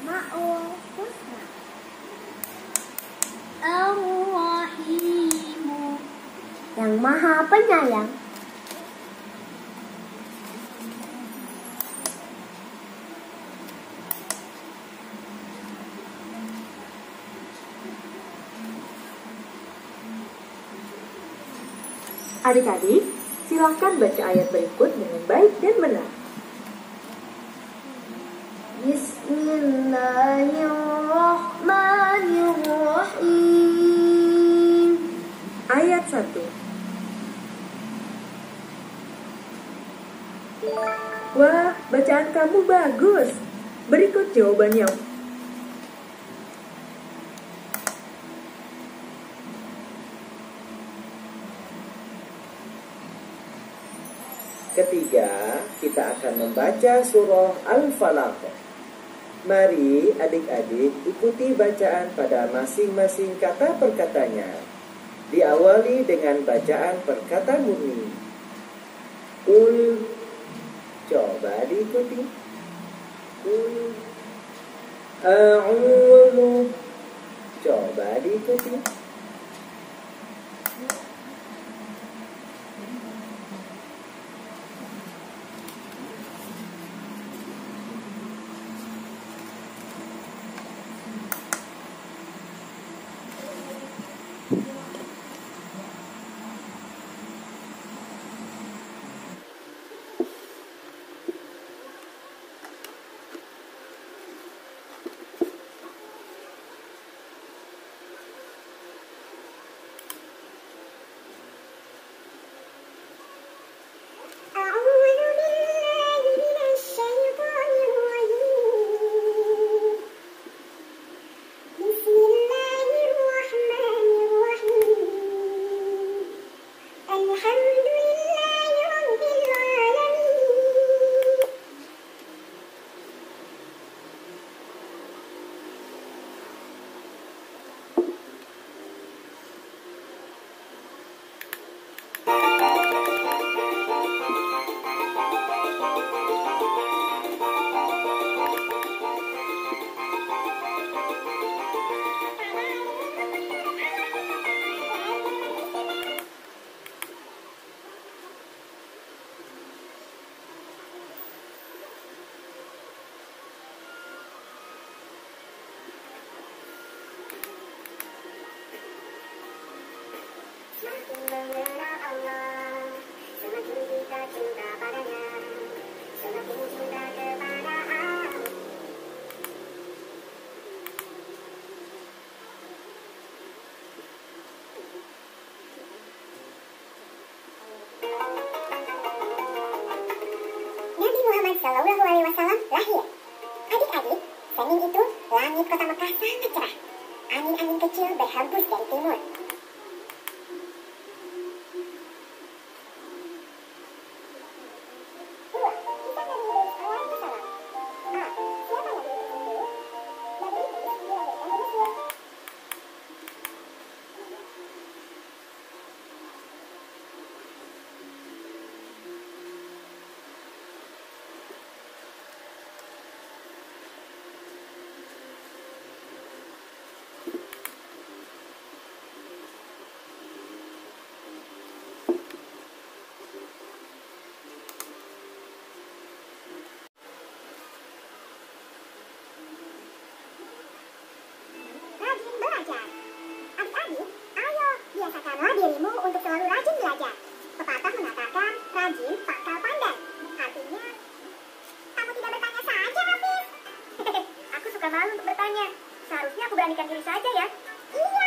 Asma'ul Husna. Ar-Rahimu, yang Maha Penyayang. Adik-adik, silakan baca ayat berikut dengan baik dan benar. Bismillahirrahmanirrahim. Ayat 1. Wah, bacaan kamu bagus. Berikut jawabannya. Ketiga, kita akan membaca surah Al-Falaq. Mari adik-adik ikuti bacaan pada masing-masing kata per katanya. Diawali dengan bacaan perkata murni. Ul, coba diikuti. Ul, a'udzu, coba diikuti. Semakin mengenal Allah, semakin kita cinta padanya, semakin cinta kepada Allah. Nabi Muhammad SAW lahir. Adik-adik, Senin itu langit kota Mekah sangat cerah. Angin-angin kecil berhembus dari timur. Rajin belajar. Adik-adik, ayo biasakanlah dirimu untuk selalu rajin belajar. Pepatah mengatakan rajin pangkal pandai. Artinya, kamu tidak bertanya saja, Hafiz. Aku suka malu untuk bertanya. Seharusnya aku beranikan diri saja ya. Iya,